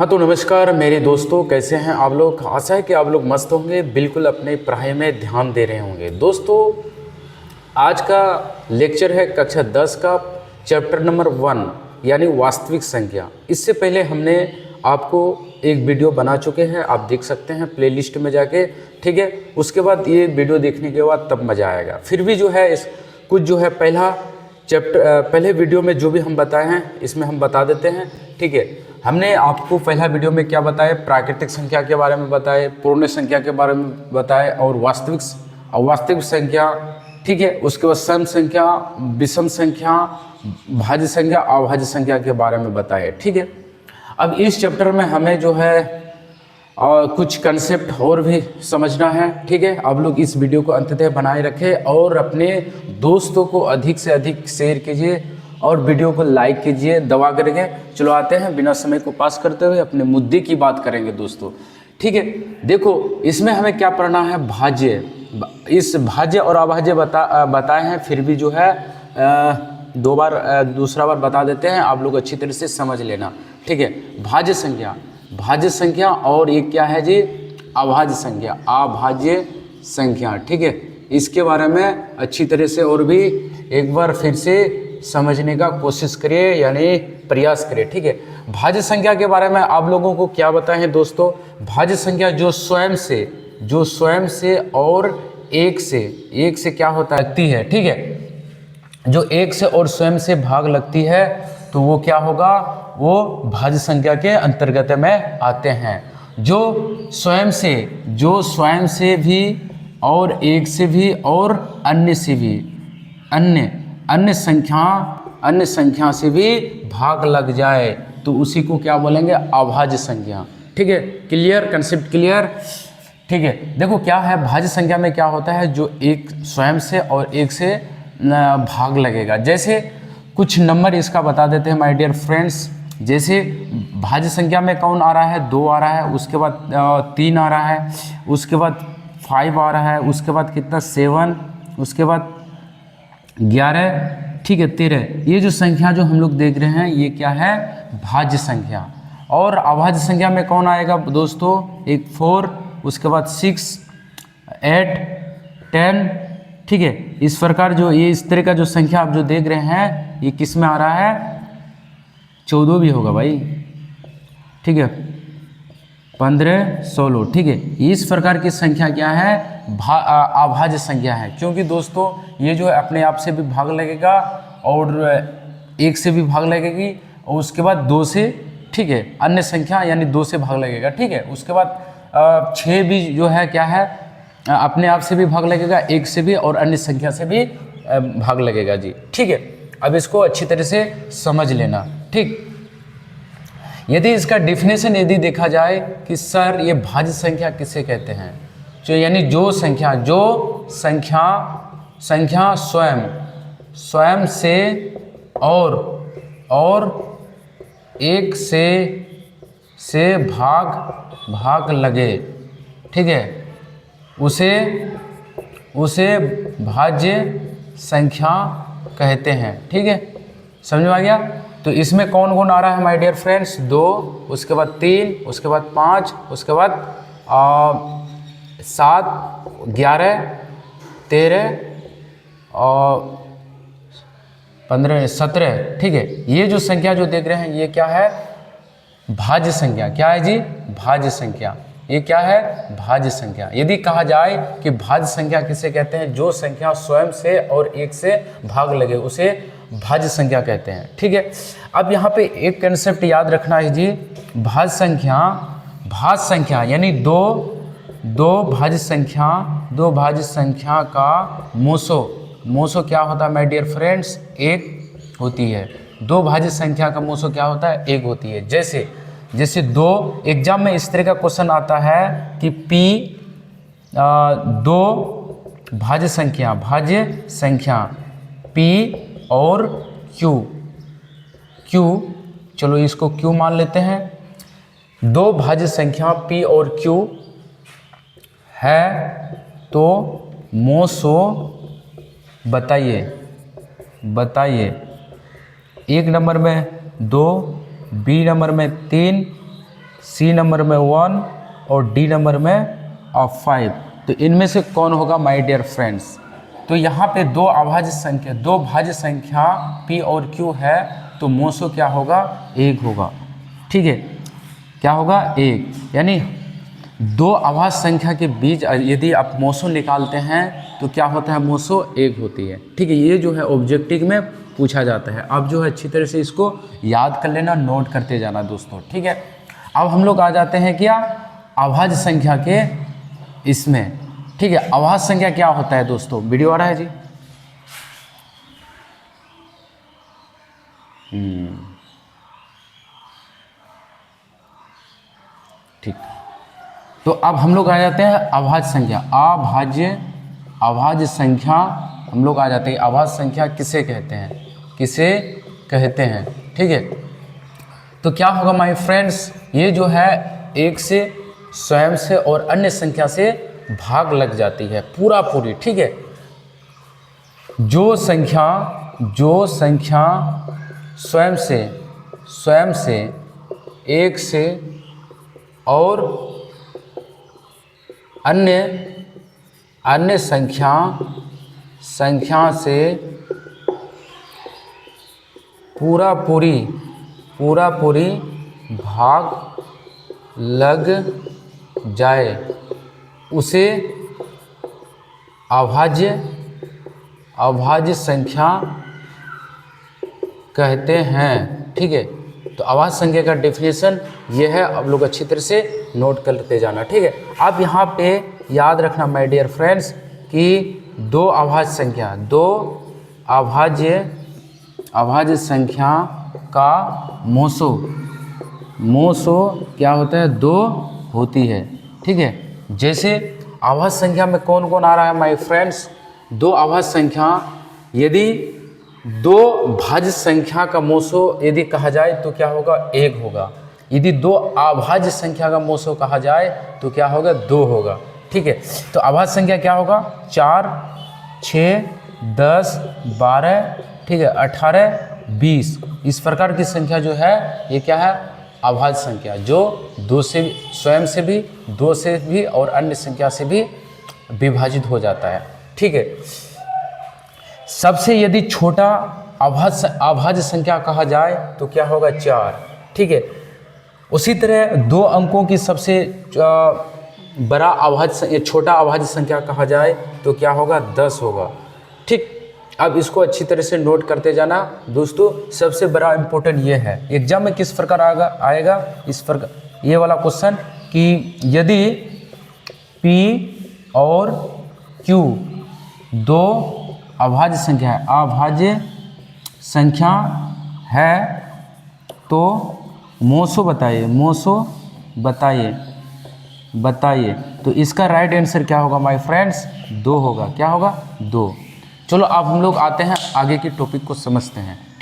हाँ तो नमस्कार मेरे दोस्तों, कैसे हैं आप लोग। आशा है कि आप लोग मस्त होंगे, बिल्कुल अपने पढ़ाई में ध्यान दे रहे होंगे। दोस्तों आज का लेक्चर है कक्षा 10 का चैप्टर नंबर 1 यानी वास्तविक संख्या। इससे पहले हमने आपको एक वीडियो बना चुके हैं, आप देख सकते हैं प्लेलिस्ट में जाके, ठीक है। उसके बाद ये वीडियो देखने के बाद तब मज़ा आएगा। फिर भी जो है इस कुछ जो है पहले वीडियो में जो भी हम बताए हैं इसमें हम बता देते हैं, ठीक है। हमने आपको पहला वीडियो में क्या बताया, प्राकृतिक संख्या के बारे में बताए, पूर्ण संख्या के बारे में बताए और वास्तविक संख्या, ठीक है। उसके बाद सम संख्या, विषम संख्या, भाज्य संख्या, अभाज्य संख्या के बारे में बताए, ठीक है। अब इस चैप्टर में हमें जो है कुछ कंसेप्ट और भी समझना है, ठीक है। आप लोग इस वीडियो को अंततः बनाए रखें और अपने दोस्तों को अधिक से अधिक शेयर कीजिए और वीडियो को लाइक कीजिए, दबा करके। चलो आते हैं, बिना समय को पास करते हुए अपने मुद्दे की बात करेंगे दोस्तों, ठीक है। देखो इसमें हमें क्या पढ़ना है, भाज्य। इस भाज्य और अभाज्य बताए हैं, फिर भी जो है दूसरा बार बता देते हैं, आप लोग अच्छी तरह से समझ लेना, ठीक है। भाज्य संख्या और ये क्या है जी, अभाज्य संख्या, ठीक है। इसके बारे में अच्छी तरह से और भी एक बार फिर से समझने का कोशिश करिए, यानी प्रयास करिए, ठीक है। भाज्य संख्या के बारे में आप लोगों को क्या बताएं दोस्तों, भाज्य संख्या जो स्वयं से और एक से क्या होता है, ठीक है। जो एक से और स्वयं से भाग लगती है तो वो क्या होगा, वो भाज्य संख्या के अंतर्गत में आते हैं। जो स्वयं से भी और एक से भी और अन्य से भी अन्य संख्या से भी भाग लग जाए तो उसी को क्या बोलेंगे, अभाज्य संख्या, ठीक है। क्लियर, कंसेप्ट क्लियर, ठीक है। देखो क्या है, भाज्य संख्या में क्या होता है, जो एक स्वयं से और एक से भाग लगेगा। जैसे कुछ नंबर इसका बता देते हैं माय डियर फ्रेंड्स। जैसे भाज्य संख्या में कौन आ रहा है, 2 आ रहा है, उसके बाद 3 आ रहा है, उसके बाद 5 आ रहा है, उसके बाद कितना 7, उसके बाद 11, ठीक है, 13। ये जो संख्या जो हम लोग देख रहे हैं ये क्या है, भाज्य संख्या। और अभाज्य संख्या में कौन आएगा दोस्तों, एक 4, उसके बाद 6, 8, 10, ठीक है। इस प्रकार जो ये इस तरह का जो संख्या आप जो देख रहे हैं ये किस में आ रहा है, 14 भी होगा भाई, ठीक है, 15, 16, ठीक है। इस प्रकार की संख्या क्या है, अभाज्य संख्या है। क्योंकि दोस्तों ये जो है अपने आप से भी भाग लगेगा और एक से भी भाग लगेगी और उसके बाद 2 से, ठीक है, अन्य संख्या यानी 2 से भाग लगेगा, ठीक है। उसके बाद 6 भी जो है क्या है, अपने आप से भी भाग लगेगा, एक से भी और अन्य संख्या से भी भाग लगेगा जी, ठीक है। अब इसको अच्छी तरह से समझ लेना, ठीक। यदि इसका डेफिनेशन यदि देखा जाए कि सर ये भाज्य संख्या किसे कहते हैं, जो यानी जो संख्या स्वयं से और एक से भाग लगे, ठीक है, उसे भाज्य संख्या कहते हैं, ठीक है। समझ में आ गया। तो इसमें कौन कौन आ रहा है माय डियर फ्रेंड्स, 2, उसके बाद 3, उसके बाद 5, उसके बाद 7, 11, 13 और 15, 17, ठीक है। ये जो संख्या जो देख रहे हैं ये क्या है, भाज्य संख्या। क्या है जी, भाज्य संख्या। ये क्या है, भाज्य संख्या। यदि कहा जाए कि भाज्य संख्या किसे कहते हैं, जो संख्या स्वयं से और एक से भाग लगे उसे भाज्य संख्या कहते हैं, ठीक है। अब यहाँ पे एक कंसेप्ट याद रखना है जी, भाज्य संख्या यानी दो भाज्य संख्या का मोसो क्या होता है माय डियर फ्रेंड्स, 1 होती है। 2 भाज्य संख्या का मोसो क्या होता है, 1 होती है। जैसे 2, एग्जाम में इस तरह का क्वेश्चन आता है कि P 2 भाज्य संख्या P और Q, चलो इसको Q मान लेते हैं। 2 भाज्य संख्या P और Q है तो मोसो बताइए 1 नंबर में 2, बी नंबर में 3, सी नंबर में 1 और डी नंबर में 5। तो इनमें से कौन होगा माय डियर फ्रेंड्स? तो यहाँ पे दो भाज्य संख्या p और q है, तो मोसो क्या होगा? 1 होगा। ठीक है, क्या होगा? 1। यानी दो अभाज्य संख्या के बीच यदि आप मोसो निकालते हैं तो क्या होता है? मोसो 1 होती है। ठीक है, ये जो है ऑब्जेक्टिव में पूछा जाता है। अब जो है अच्छी तरह से इसको याद कर लेना, नोट करते जाना दोस्तों। ठीक है, अब हम लोग आ जाते हैं क्या? अभाज्य संख्या के इसमें। ठीक है, अभाज्य संख्या क्या होता है दोस्तों? वीडियो आ रहा है जी? ठीक, तो अब हम लोग आ जाते हैं अभाज्य संख्या। अभाज्य संख्या हम लोग आ जाते हैं। अभाज्य संख्या किसे कहते हैं? किसे कहते हैं? ठीक है, तो क्या होगा माय फ्रेंड्स? ये जो है एक से, स्वयं से और अन्य संख्या से भाग लग जाती है पूरा पूरी। ठीक है, जो संख्या स्वयं से, एक से और अन्य संख्या से पूरा पूरी भाग लग जाए, उसे अभाज्य संख्या कहते हैं। ठीक है, तो अभाज्य संख्या का डेफिनेशन ये है। अब लोग अच्छी तरह से नोट करते जाना। ठीक है, अब यहाँ पे याद रखना माय डियर फ्रेंड्स कि दो अभाज्य संख्या का मोसो क्या होता है? 2 होती है। ठीक है, जैसे अभाज्य संख्या में कौन कौन आ रहा है माय फ्रेंड्स? दो अभाज्य संख्या, यदि दो भाज्य संख्या का मोसो यदि कहा जाए तो क्या होगा? 1 होगा। यदि दो अभाज्य संख्या का मोसो कहा जाए तो क्या होगा? 2 होगा। ठीक है, तो अभाज्य संख्या क्या होगा? 4, 6, 10, 12, ठीक है, 18, 20। इस प्रकार की संख्या जो है ये क्या है? अभाज्य संख्या, जो दो से स्वयं से भी, 2 से भी और अन्य संख्या से भी विभाजित हो जाता है। ठीक है, सबसे यदि छोटा अभाज्य संख्या कहा जाए तो क्या होगा? 4। ठीक है, उसी तरह 2 अंकों की सबसे बड़ा छोटा अभाज्य संख्या कहा जाए तो क्या होगा? 10 होगा। ठीक, अब इसको अच्छी तरह से नोट करते जाना दोस्तों। सबसे बड़ा इम्पोर्टेंट ये है, एग्जाम में किस प्रकार आएगा इस प्रकार ये वाला क्वेश्चन कि यदि P और Q दो अभाज्य संख्या है तो मोसो बताइए। तो इसका राइट आंसर क्या होगा माय फ्रेंड्स? 2 होगा। क्या होगा? 2। चलो अब हम लोग आते हैं आगे के टॉपिक को समझते हैं। ठीक।